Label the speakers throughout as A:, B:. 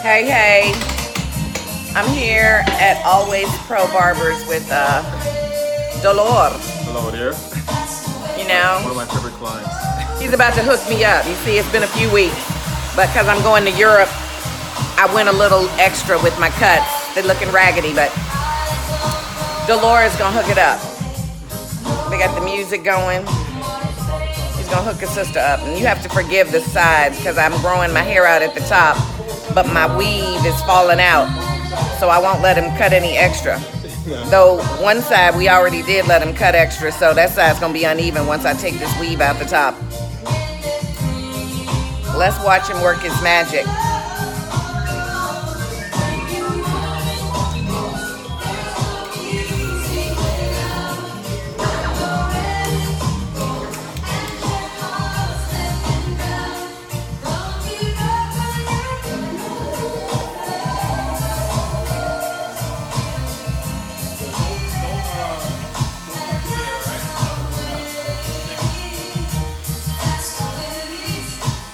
A: Hey, hey. I'm here at Always Pro Barbers with Dolor.
B: Hello there.
A: You know,
B: One of my favorite clients.
A: he's about to hook me up. You see, it's been a few weeks, but because I'm going to Europe, I went a little extra with my cuts. They're looking raggedy, but Dolor is going to hook it up. They got the music going. He's going to hook his sister up. And you have to forgive the sides because I'm growing my hair out at the top, but my weave is falling out. So I won't let him cut any extra. Though one side we already did let him cut extra, so that side's going to be uneven once I take this weave out the top. Let's watch him work his magic.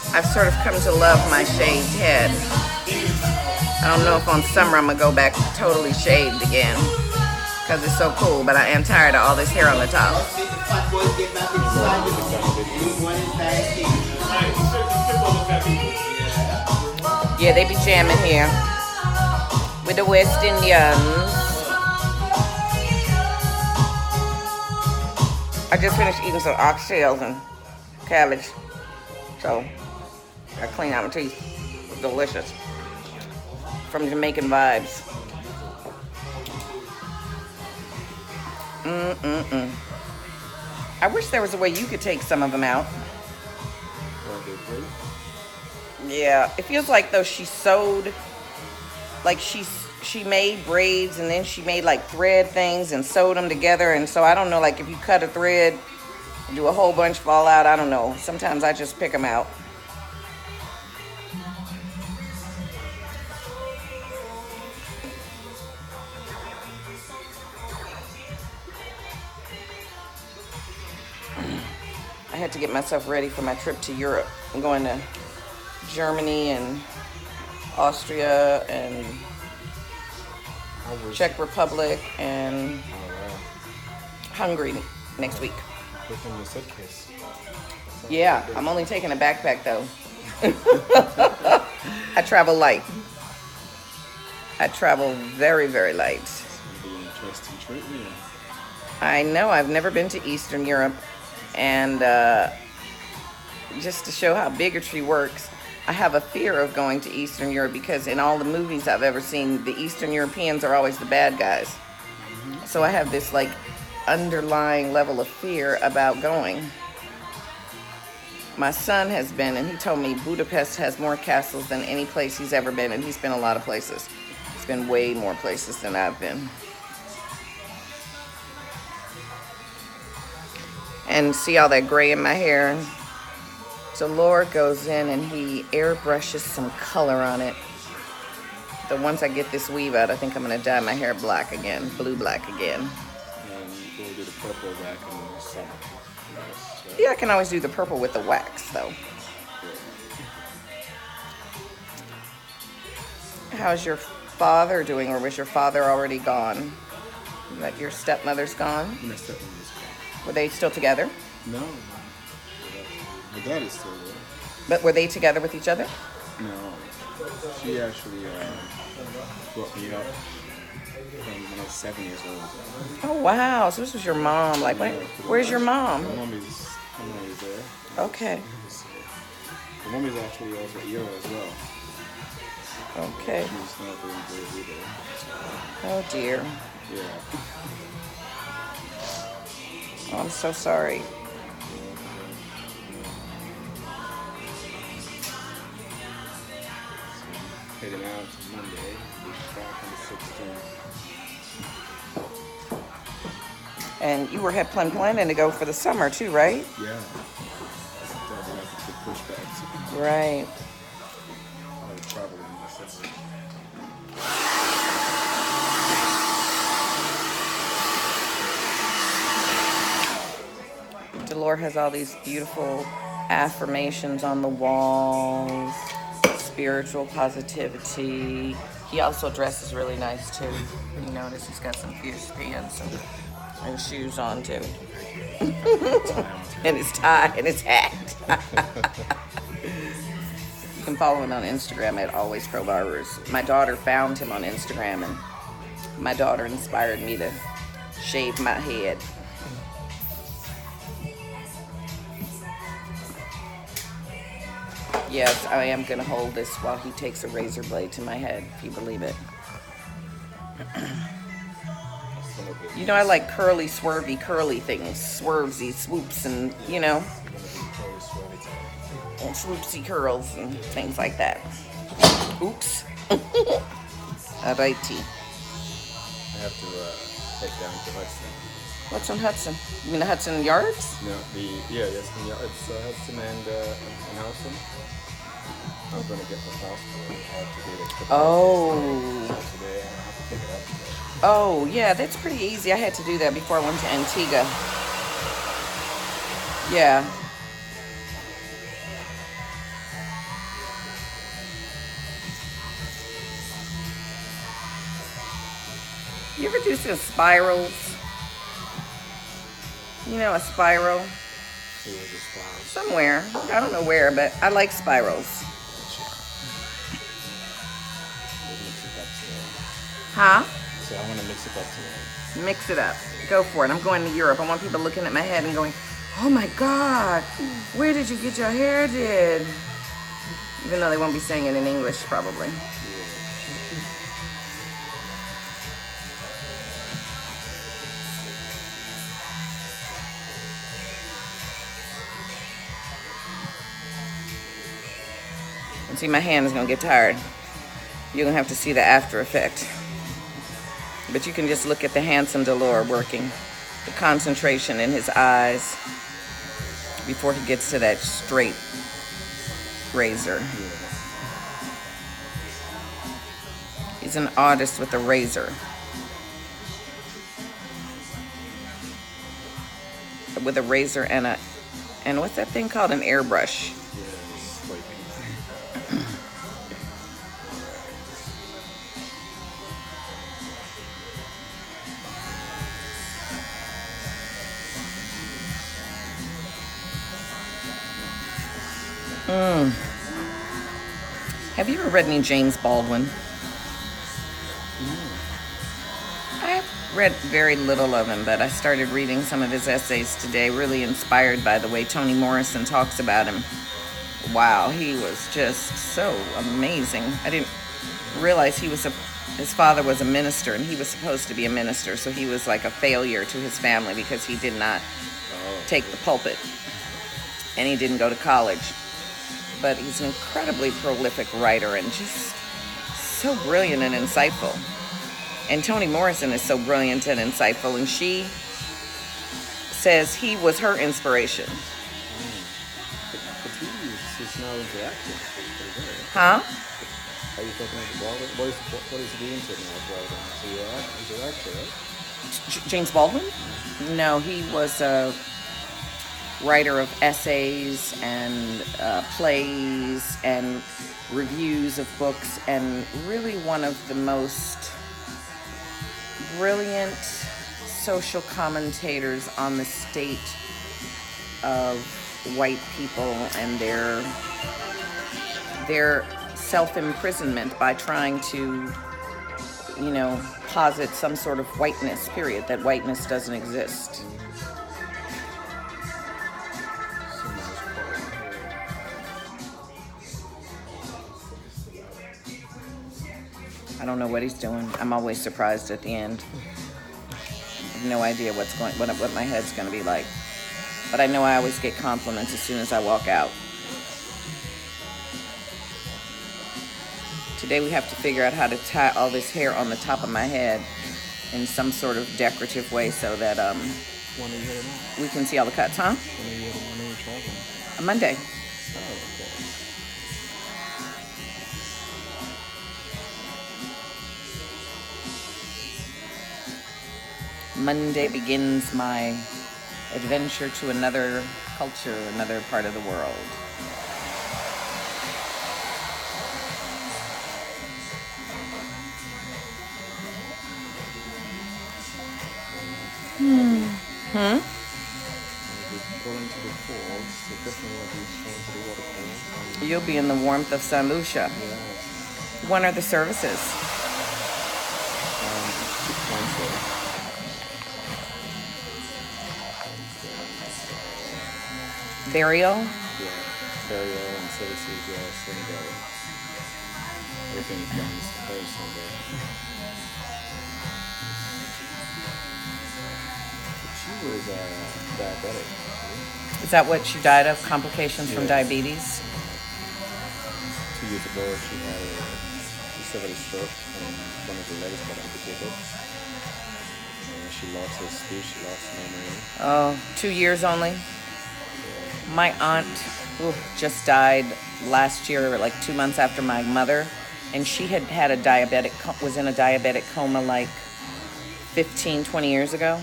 A: I've sort of come to love my shaved head. I don't know if on summer I'm gonna go back totally shaved again because it's so cool, but I am tired of all this hair on the top. Yeah, they be jamming here with the West Indians. I just finished eating some oxtails and cabbage, so I clean out my teeth. It's delicious. From Jamaican vibes. I wish there was a way you could take some of them out. Yeah, it feels like though she sewed, like she made braids and then she made like thread things and sewed them together. And so I don't know, like if you cut a thread, do a whole bunch fall out. I don't know. Sometimes I just pick them out. I had to get myself ready for my trip to Europe. I'm going to Germany and Austria and Czech Republic and Hungary next week.
B: Within your suitcase.
A: Yeah, I'm only taking a backpack though. I travel light. I travel very, very light.
B: Interesting trip, yeah.
A: I know, I've never been to Eastern Europe. And just to show how bigotry works, I have a fear of going to Eastern Europe because in all the movies I've ever seen, the Eastern Europeans are always the bad guys. So I have this like underlying level of fear about going. My son has been, and he told me Budapest has more castles than any place he's ever been, and he's been a lot of places. He's been way more places than I've been. And see all that gray in my hair? Dolor goes in and he airbrushes some color on it. But once I get this weave out, I think I'm gonna dye my hair black again, blue black again.
B: And we'll do the purple back in the summer. Yes,
A: Yeah, I can always do the purple with the wax though. How's your father doing, or was your father already gone? That your stepmother's gone?
B: My stepmother's gone.
A: Were they still together?
B: No. My dad is still there.
A: But were they together with each other?
B: No. She actually brought me up from when I was 7 years old.
A: Oh wow, so this was your mom. Like, where's your mom?
B: My mom is there.
A: Okay.
B: My mom is actually also ill as well.
A: Okay.
B: She's not doing good either.
A: Oh dear.
B: Yeah.
A: Oh, I'm so sorry.
B: Heading out Monday. We'll be back on the 16th.
A: And you had planning to go for the summer too, right?
B: Yeah. That'll be like a big pushback.
A: Right.
B: I'll travel in the summer. Dolor
A: has all these beautiful affirmations on the walls, spiritual positivity. He also dresses really nice too. You notice he's got some fierce pants and shoes on too. And his tie and his hat. You can follow him on Instagram at Always Pro Barbers. My daughter found him on Instagram, and my daughter inspired me to shave my head. Yes, I am going to hold this while he takes a razor blade to my head, if you believe it. You know, I like curly, swervy, curly things. Swervesy, swoops, and, you know, and swoopsy curls and things like that. Oops. Alrighty.
B: I have to head down to Hudson.
A: What's on Hudson? You mean the Hudson Yards?
B: No, yes, it's Hudson and Hudson. I'm gonna get the passport. I have to do it.
A: Oh.
B: So today I have to pick it up today.
A: Oh, yeah, that's pretty easy. I had to do that before I went to Antigua. Yeah. You ever do some spirals? You know, a spiral?
B: It was a spiral.
A: Somewhere. I don't know where, but I like spirals.
B: We'll mix it up today.
A: Huh?
B: So I want to mix it up today.
A: Mix it up. Go for it. I'm going to Europe. I want people looking at my head and going, oh my God, where did you get your hair did? Even though they won't be saying it in English, probably. And see, my hand is going to get tired. You're going to have to see the after effect. But you can just look at the handsome Dolor working. The concentration in his eyes before he gets to that straight razor. He's an artist with a razor. With a razor and what's that thing called? An airbrush. Have you ever read any James Baldwin? I've read very little of him, but I started reading some of his essays today, really inspired by the way Toni Morrison talks about him. Wow, he was just so amazing. I didn't realize his father was a minister, and he was supposed to be a minister, so he was like a failure to his family because he did not take the pulpit, and he didn't go to college. But he's an incredibly prolific writer and just so brilliant and insightful. And Toni Morrison is so brilliant and insightful, and she says he was her inspiration.
B: But he's now into acting.
A: Huh?
B: Are you talking about Baldwin? What is he into now, Baldwin? So he's an actor, right?
A: James Baldwin? No, he was a writer of essays and plays and reviews of books, and really one of the most brilliant social commentators on the state of white people and their self-imprisonment by trying to, you know, posit some sort of whiteness, period, that whiteness doesn't exist. I don't know what he's doing. I'm always surprised at the end. I have no idea what my head's going to be like. But I know I always get compliments as soon as I walk out. Today we have to figure out how to tie all this hair on the top of my head in some sort of decorative way so that
B: When are you heading out?
A: we can see all the cuts, huh?
B: When are you traveling?
A: On Monday.
B: Oh, okay.
A: Monday begins my adventure to another culture, another part of the world.
B: We're going to the falls, so definitely I'll be going to the waterfalls.
A: You'll be in the warmth of St. Lucia.
B: Yes.
A: When are the services?
B: Wednesday.
A: Burial?
B: Yeah. Burial and services, yes, and everything is done very Sunday. She was diabetic.
A: Is that what she died of? Complications from diabetes?
B: 2 years ago, she suffered a stroke and one of her legs got amputated. And she lost her speech, she lost memory.
A: Oh, 2 years only? My aunt just died last year, like 2 months after my mother. And she was in a diabetic coma like 15, 20 years ago.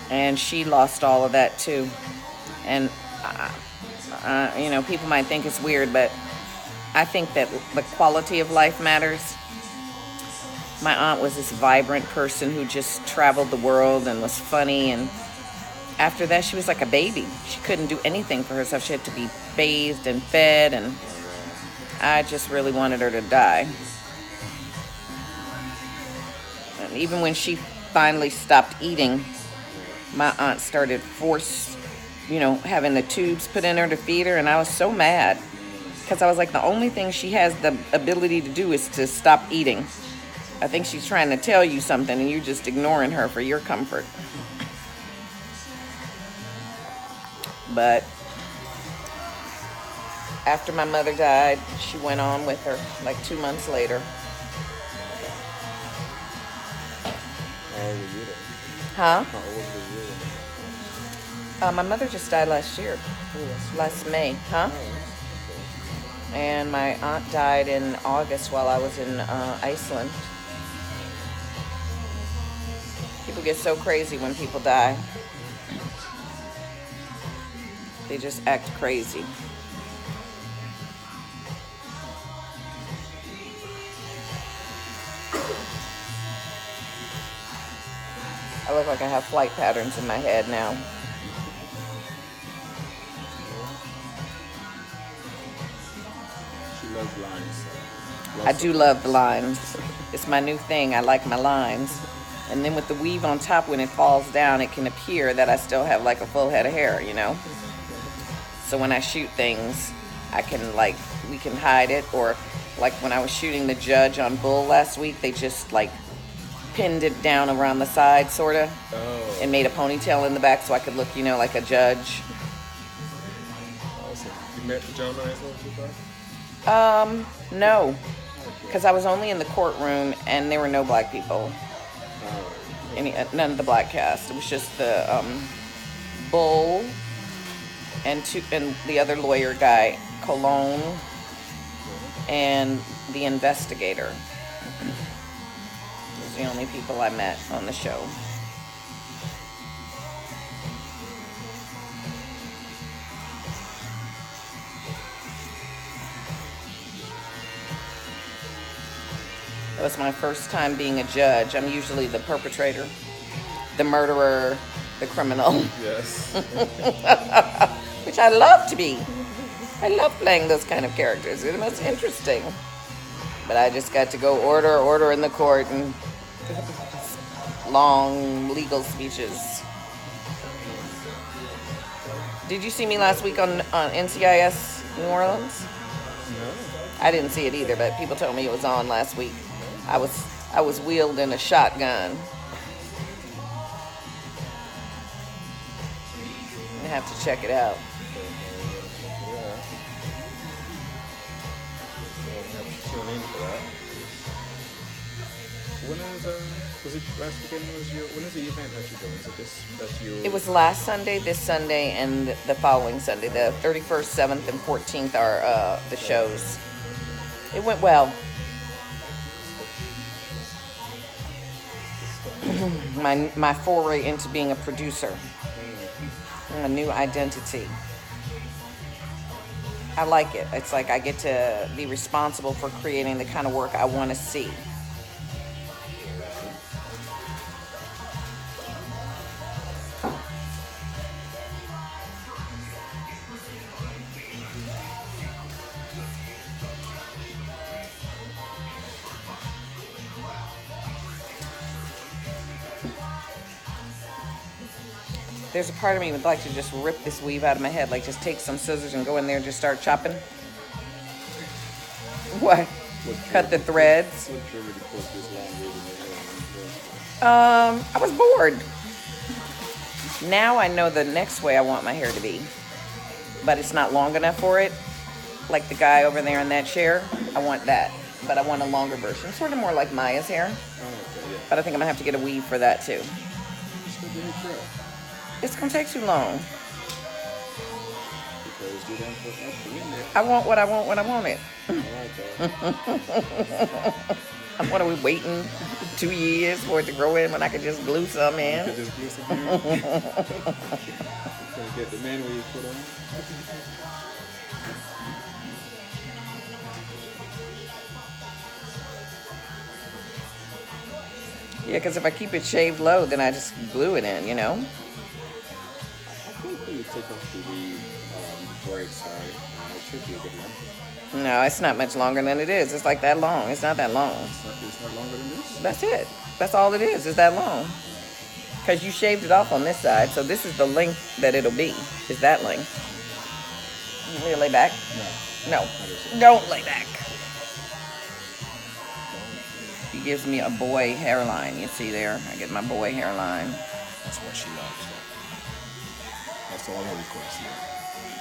A: And she lost all of that too. And, people might think it's weird, but I think that the quality of life matters. My aunt was this vibrant person who just traveled the world and was funny. And after that, she was like a baby. She couldn't do anything for herself. She had to be bathed and fed. And I just really wanted her to die. And even when she finally stopped eating, my aunt started having the tubes put in her to feed her, and I was so mad because I was like, the only thing she has the ability to do is to stop eating. I think she's trying to tell you something, and you're just ignoring her for your comfort. But after my mother died, she went on with her like 2 months later.
B: How old were you then?
A: Huh?
B: How old were you?
A: My mother just died last year. Last May. Huh? And my aunt died in August while I was in Iceland. People get so crazy when people die. They just act crazy. I look like I have flight patterns in my head now.
B: She loves lines.
A: I do love the lines. It's my new thing. I like my lines. And then with the weave on top, when it falls down, it can appear that I still have like a full head of hair, So when I shoot things, we can hide it. Or like when I was shooting the judge on Bull last week, they just like pinned it down around the side, sort of, and made a ponytail in the back so I could look, like a judge.
B: Awesome. You met John Iceland before?
A: No, because I was only in the courtroom and there were no black people. None of the black cast. It was just the Bull and the other lawyer guy, Cologne, and the investigator. Those are the only people I met on the show. It was my first time being a judge. I'm usually the perpetrator, the murderer, the criminal.
B: Yes.
A: Which I love to be. I love playing those kind of characters. They're the most interesting. But I just got to go order in the court and long legal speeches. Did you see me last week on NCIS New Orleans?
B: No.
A: I didn't see it either, but people told me it was on last week. I was wielding a shotgun. I have to check it out.
B: Yeah. So we have to tune in for that. When was it last weekend? When is the event that you're doing? Is it that you?
A: It was last Sunday, this Sunday, and the following Sunday. The 31st, 7th, and 14th are the shows. It went well. My foray into being a producer. A new identity. I like it. It's like I get to be responsible for creating the kind of work I want to see. There's a part of me would like to just rip this weave out of my head, like just take some scissors and go in there and just start chopping. What? Cut the threads.
B: What triggered you to put this long weave in your hair?
A: I was bored. Now I know the next way I want my hair to be, but it's not long enough for it. Like the guy over there in that chair, I want that, but I want a longer version, sort of more like Maya's hair.
B: Oh, okay, yeah.
A: But I think I'm gonna have to get a weave for that too.
B: Still didn't try.
A: It's gonna take too long.
B: Because you don't put nothing in there.
A: I want what I want when I want it.
B: I like that.
A: What are we waiting 2 years for it to grow in when I could just glue some
B: You
A: in?
B: could just glue some hair. Can get the main weave put on.
A: Yeah, because if I keep it shaved low, then I just glue it in, you know?
B: I think when you take off the weave, braid side, it should be a good one.
A: No, it's not much longer than it is. It's like that long. It's not that long.
B: It's not longer than this?
A: That's it. That's all it is that long. Because you shaved it off on this side, so this is the length that it'll be, is that length. You want me to lay back? No. Don't lay back. He gives me a boy hairline, you see there? I get my boy hairline.
B: That's what she loves. That's all her requests.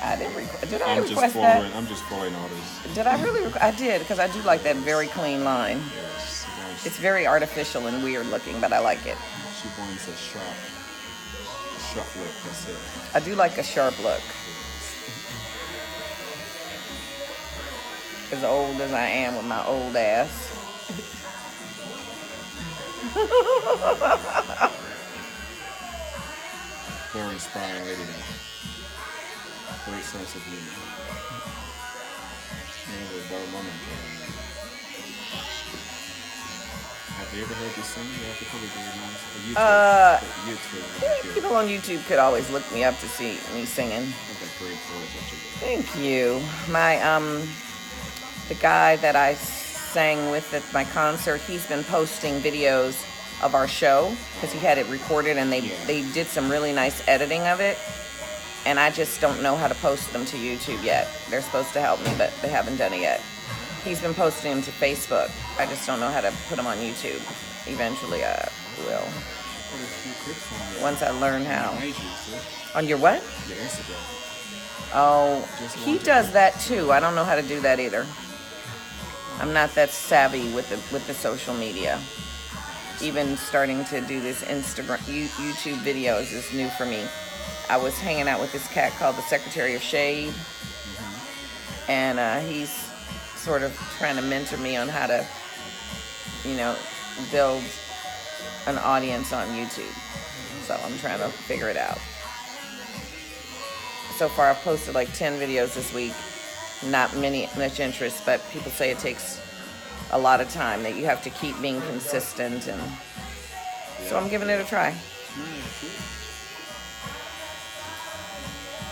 A: I didn't request. Did I request that?
B: I'm just following orders.
A: Did I really? I did, because I do like that very clean line.
B: Yes.
A: It's very artificial and weird looking, but I like it.
B: She wants a sharp look. That's it.
A: I do like a sharp look. As old as I am with my old ass.
B: Very inspiring lady though. Great sense of humor. And a better woman. Have you ever heard this sing? You have to probably do YouTube.
A: People on YouTube could always look me up to see me singing. Thank you. My the guy that I sang with at my concert, he's been posting videos of our show because he had it recorded, and they did some really nice editing of it, and I just don't know how to post them to YouTube yet. They're supposed to help me, but they haven't done it yet. He's been posting them to Facebook. I just don't know how to put them on YouTube. Eventually I will. Once I learn how. On your what?
B: Your Instagram.
A: Oh, he does that too. I don't know how to do that either. I'm not that savvy with the social media. Even starting to do this YouTube videos is new for me. I was hanging out with this cat called the Secretary of Shade, and he's sort of trying to mentor me on how to, build an audience on YouTube. So I'm trying to figure it out. So far I've posted like 10 videos this week. Not much interest, but people say it takes a lot of time, that you have to keep being consistent, and so I'm giving it a try.
B: You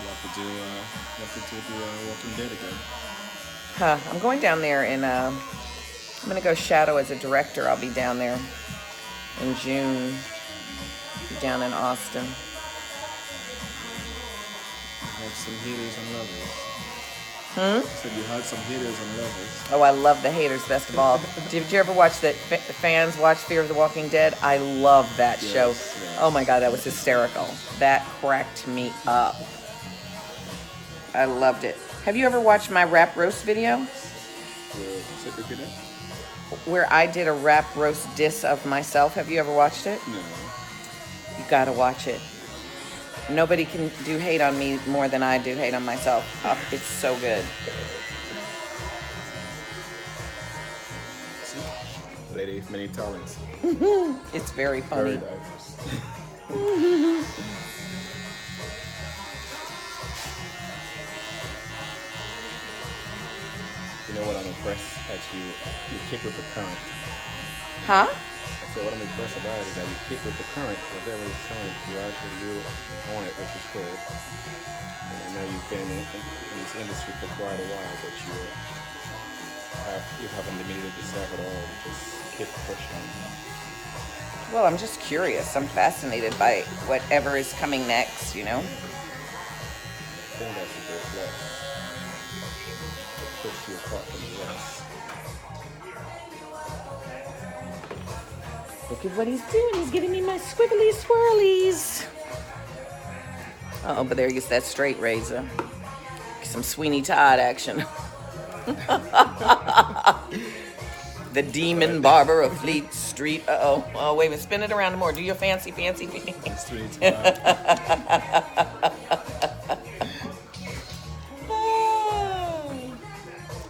B: have to do the Walking Dead again.
A: I'm going down there and I'm gonna go shadow as a director. I'll be down there in June, down in Austin.
B: Have some haters and lovers. So you had some haters and lovers.
A: Oh, I love the haters best of all. Did you ever watch that? Fans watch Fear of the Walking Dead? I love that show.
B: Yes.
A: Oh my God, that was hysterical. That cracked me up. I loved it. Have you ever watched my rap roast video? Where I did a rap roast diss of myself. Have you ever watched it?
B: No.
A: You gotta watch it. Nobody can do hate on me more than I do hate on myself. Oh, it's so good.
B: Lady, many talents.
A: It's very funny.
B: Very diverse. You know what I'm impressed at you kick with the current.
A: Huh?
B: So what I'm impressed about is that you kick with the current, whatever is current, you actually do on it, which is cool. And I know you've been in this industry for quite a while, but you haven't limited yourself at all. You just keep pushing.
A: Well, I'm just curious. I'm fascinated by whatever is coming next, you know?
B: I think that's a great flex. It puts you apart from the rest.
A: Look at what he's doing. He's giving me my squiggly swirlies. Oh, but there gets that straight razor. Some Sweeney Todd action. The demon barber of Fleet Street. Uh-oh. Oh, wait a minute. Spin it around more. Do your fancy.
B: Streets.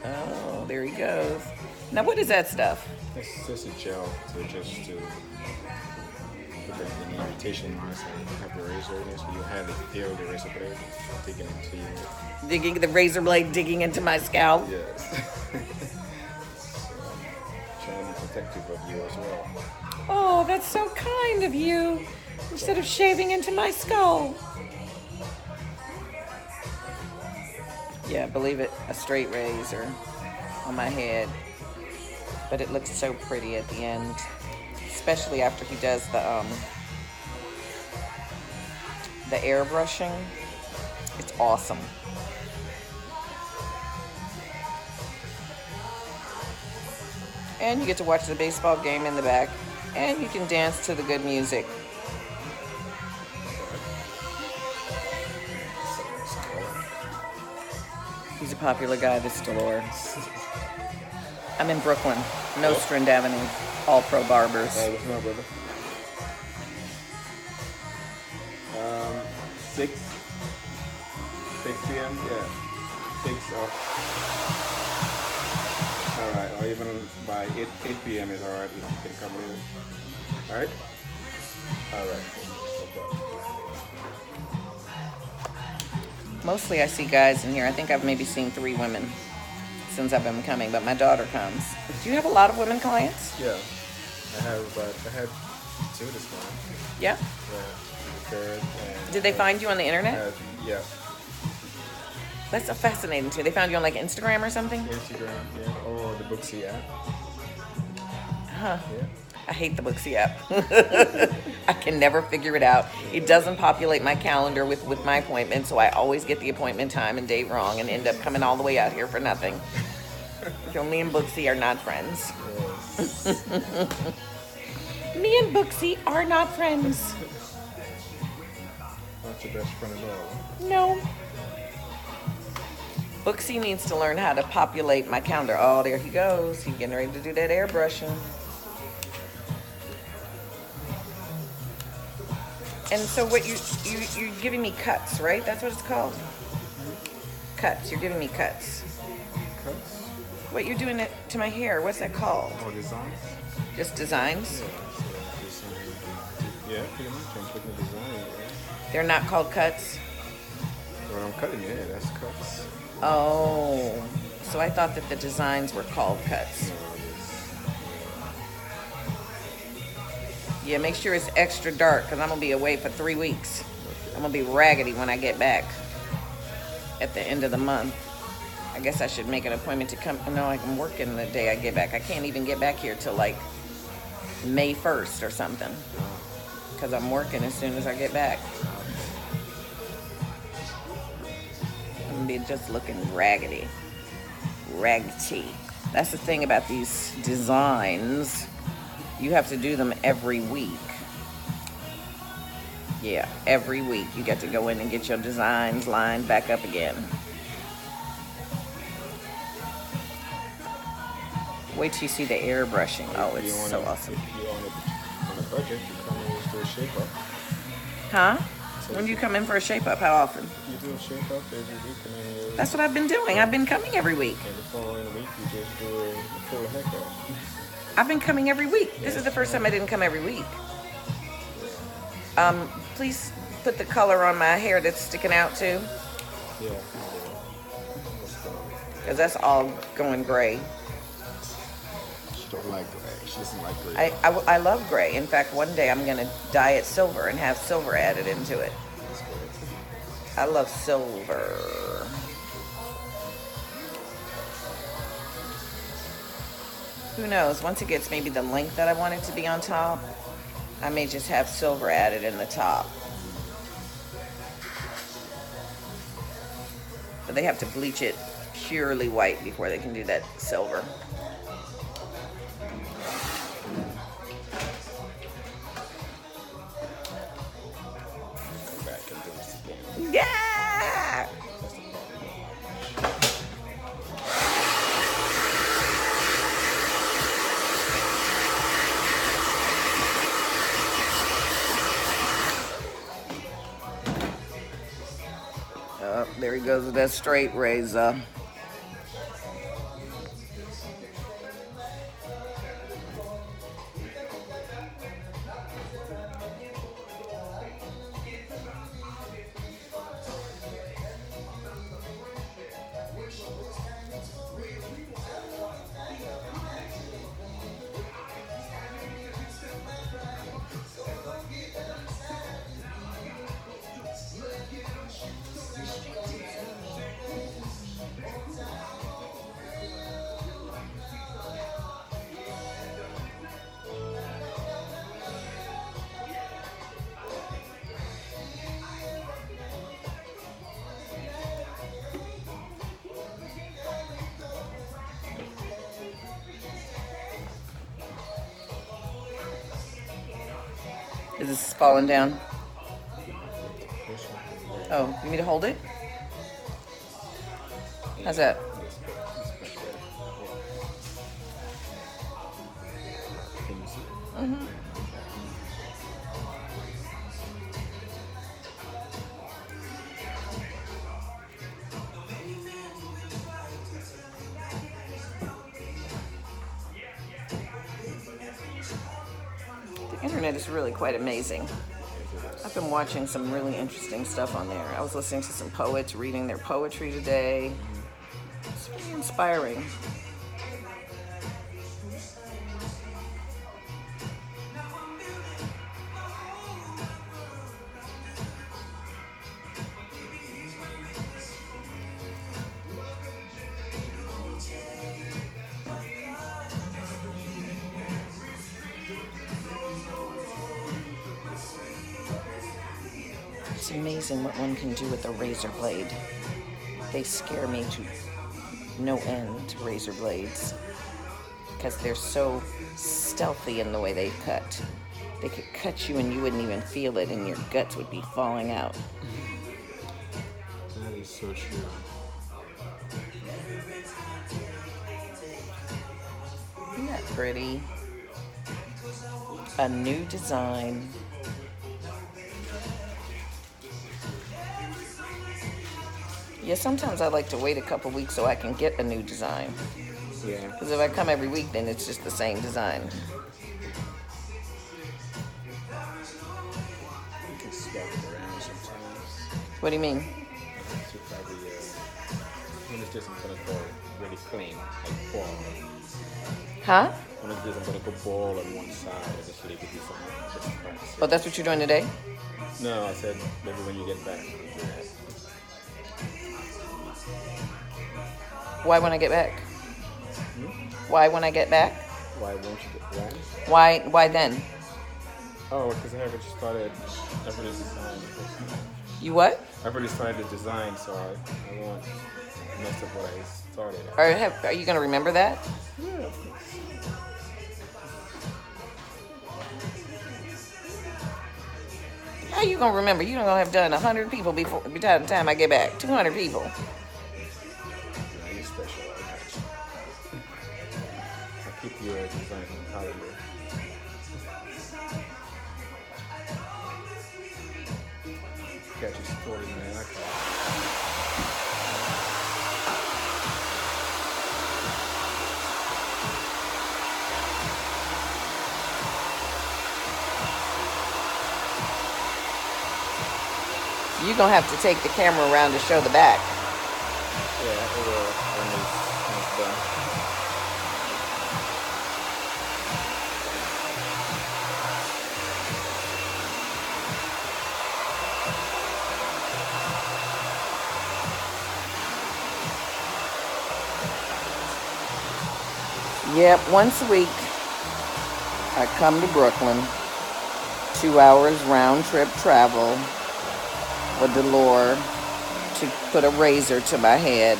A: Oh, there he goes. Now, what is that stuff?
B: It's just a gel to prevent any irritation marks and have the razor in it, so you have it feel the razor blade digging into you.
A: Digging the razor blade digging into my scalp.
B: Yes. Trying to be protective of you as well.
A: Oh, that's so kind of you. Instead of shaving into my skull. Yeah, believe it, a straight razor on my head. But it looks so pretty at the end. Especially after he does the airbrushing. It's awesome. And you get to watch the baseball game in the back. And you can dance to the good music. He's a popular guy, this Dolor. I'm in Brooklyn, Nostrand Avenue, all Pro Barbers.
B: What's my brother? 6 p.m. Yeah, 6 off. All right, or even by 8 p.m. is all right. You can come in. All right. All right. Okay.
A: Mostly I see guys in here. I think I've maybe seen 3 women since I've been coming, but my daughter comes. Do you have a lot of women clients?
B: Yeah, I had 2 this morning.
A: Yeah?
B: Yeah, the third. And
A: Did they find you on the internet?
B: Yeah.
A: That's so fascinating too. They found you on like Instagram or something?
B: Instagram, yeah, or the Booksy app.
A: Huh.
B: Yeah.
A: I hate the Booksy app. I can never figure it out. It doesn't populate my calendar with my appointment, so I always get the appointment time and date wrong and end up coming all the way out here for nothing. So me and Booksy are not friends.
B: Yes.
A: Me and Booksy are not friends.
B: Not your best friend at all.
A: No. Booksy needs to learn how to populate my calendar. Oh, there he goes. He's getting ready to do that airbrushing. And so what you're giving me cuts, right? That's what it's called. Cuts. You're giving me cuts.
B: Cuts?
A: What you're doing it to my hair? What's that called?
B: Or designs?
A: Just designs?
B: Yeah, pretty much. I'm putting a design in there.
A: They're not called cuts?
B: When I'm cutting, yeah, that's cuts.
A: Oh. So I thought that the designs were called cuts. Yeah, make sure it's extra dark because I'm going to be away for 3 weeks. I'm going to be raggedy when I get back at the end of the month. I guess I should make an appointment to come. No, I can work in the day I get back. I can't even get back here till like May 1st or something because I'm working as soon as I get back. I'm going to be just looking raggedy. Raggedy. That's the thing about these designs. You have to do them every week. Yeah, every week you get to go in and get your designs lined back up again. Wait till you see the airbrushing. Oh, it's so awesome.
B: If you're on a budget, you come in to a shape-up.
A: Huh? When do you come in for a shape-up? How often?
B: You do a shape-up every week, and then
A: That's what I've been doing. I've been coming every week.
B: and the following week you just do a full haircut.
A: I've been coming every week. This is the first time I didn't come every week. Please put the color on my hair that's sticking out too,
B: Yeah.
A: because that's all going gray.
B: She don't like gray. She doesn't like gray.
A: I love gray. In fact, one day I'm going to dye it silver and have silver added into it.
B: That's good.
A: I love silver. Who knows? Once it gets maybe the length that I want it to be on top, I may just have silver added in the top. But they have to bleach it purely white before they can do that silver.
B: Go back and do this again.
A: Yeah!
B: That's the problem.
A: Oh, there he goes with that straight razor. Is this falling down? Oh, you want me to hold it? How's that?
B: It's much better. Yeah. Can you see?
A: Mm-hmm. The internet is really quite amazing. I've been watching some really interesting stuff on there. I was listening to some poets reading their poetry today. It's really inspiring. It's amazing what one can do with a razor blade. They scare me to no end, razor blades, because they're so stealthy in the way they cut. They could cut you and you wouldn't even feel it, and your guts would be falling out.
B: That is so true.
A: Isn't that pretty? A new design. Yeah, sometimes I like to wait a couple weeks so I can get a new design.
B: Yeah.
A: Because if I come every week, then it's just the same design.
B: You can swap it around sometimes.
A: What do you mean?
B: So probably, when it's just gonna go really clean, like ball.
A: Huh?
B: When it's just gonna go ball on one side, I just leave it something.
A: Oh, that's what you're doing today?
B: No, I said maybe when you get back. You do that.
A: Why when I get back? Why when I get back?
B: Why won't you get back?
A: Why then?
B: Oh, because I already started. I've already designed.
A: You what?
B: I've already started the design, so I won't mess up what I started.
A: Are you gonna remember that?
B: Yeah, of course.
A: How you gonna remember? You don't gonna have done 100 people before by the time I get back. 200 people.
B: Yeah, you're special. I got you. I'll keep your design on the calendar. Got your story, man. I got
A: You're gonna have to take the camera around to show the back.
B: Yeah, it will when it's done.
A: Yep, once a week I come to Brooklyn. 2 hours round trip travel for Dolor to put a razor to my head.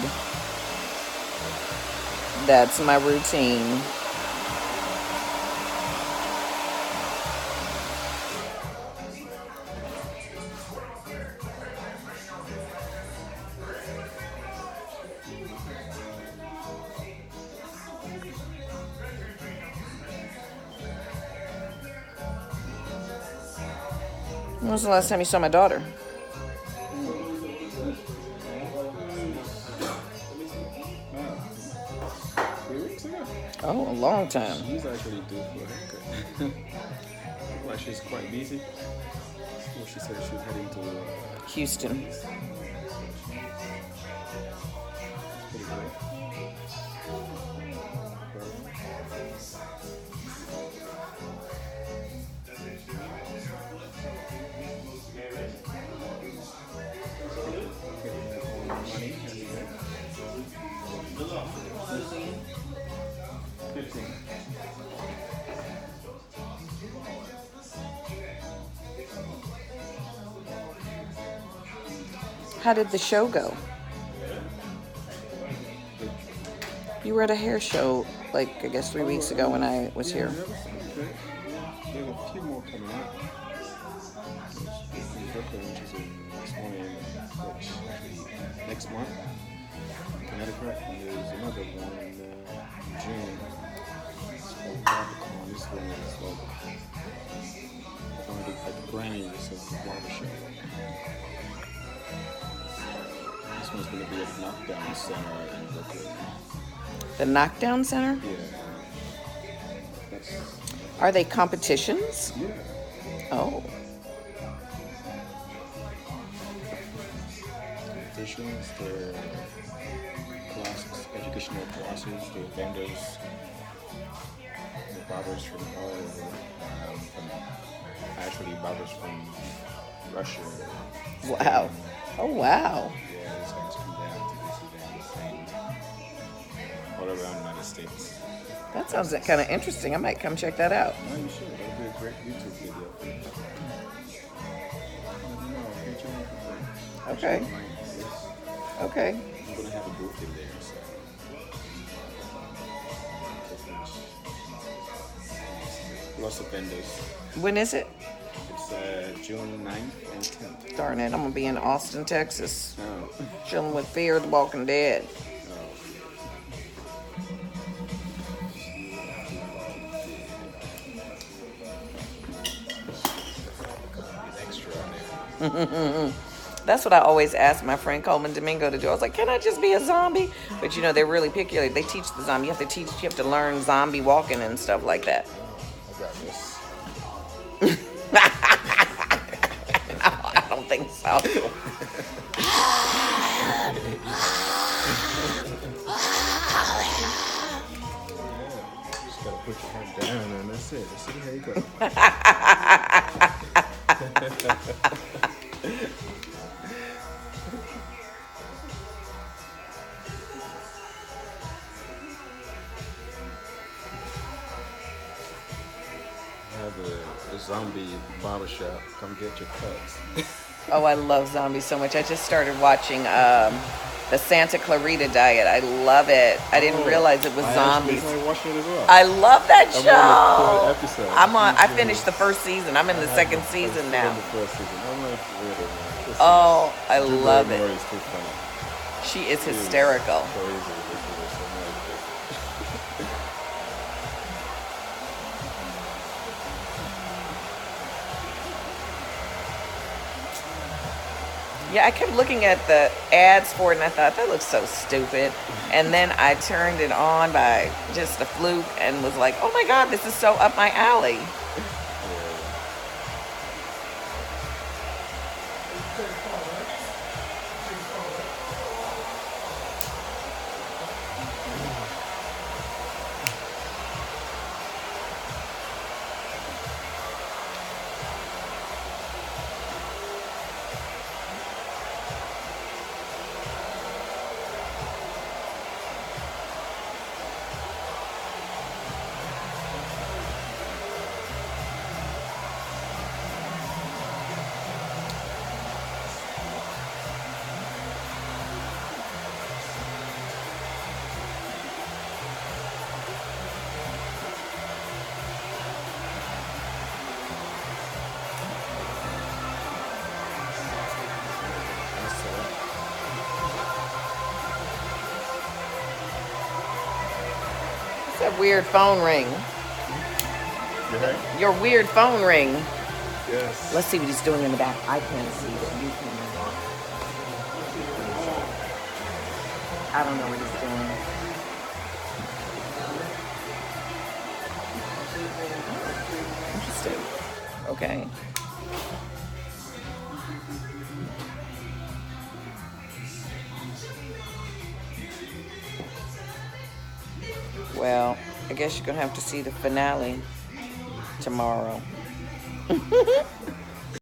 A: That's my routine. When was the last time you saw my daughter? Oh, a long time.
B: She's actually due for a haircut. Like she's quite busy. Well, she said she's heading to
A: Houston.
B: It's pretty great. Money, 15.
A: How did the show go? You were at a hair show, like, I guess 3 weeks ago when I was here.
B: There are a few more coming up. In Brooklyn, which is in next month, Connecticut, and there's another one in June. It's called Barbicon. This one is like one of the Grammys of the barber show. This one's going to be at the Knockdown Center in Brooklyn.
A: The Knockdown Center?
B: Yeah. That's,
A: Are they competitions?
B: yeah.
A: Oh.
B: Competitions, their classes, educational classes, the vendors, the barbers from all over, actually barbers from Russia.
A: Wow. Oh, wow.
B: Yeah, these guys come down to this event and all around the United States.
A: That sounds kind of interesting. I might come check that out.
B: No, you should. That would be a great YouTube video for you.
A: Okay. Okay.
B: I'm going to have a booth in there, so. Lots of vendors.
A: When is it?
B: It's June 9th and 10th.
A: Darn it, I'm going to be in Austin, Texas,
B: Oh.
A: chilling with Fear the Walking Dead. That's what I always ask my friend Coleman Domingo to do. I was like, can I just be a zombie? But you know, they're really picky. They teach the zombie. You have to learn zombie walking and stuff like that.
B: I got this.
A: No, I don't think so.
B: Just gotta put your head down and that's it. See how you go. Have a zombie barbershop. Come get your cuts.
A: Oh, I love zombies so much. I just started watching the Santa Clarita Diet. I love it. I didn't realize it was zombies.
B: I watched it as well.
A: I love that
B: I'm
A: show.
B: on the third episode.
A: I finished the first season. I'm in the second season now.
B: I'm the first season. I'm like, really, man.
A: Oh, I love
B: Drew
A: it.
B: Barrymore's too funny.
A: She is hysterical.
B: Crazy, ridiculous, and like
A: Yeah, I kept looking at the ads for it and I thought, that looks so stupid. And then I turned it on by just a fluke and was like, oh my God, this is so up my alley. weird phone ring.
B: You heard?
A: Your weird phone ring.
B: Yes.
A: Let's see what he's doing in the back. I can't see it. You can. I don't know what he's doing. Interesting. Okay. Well, I guess you're gonna have to see the finale tomorrow.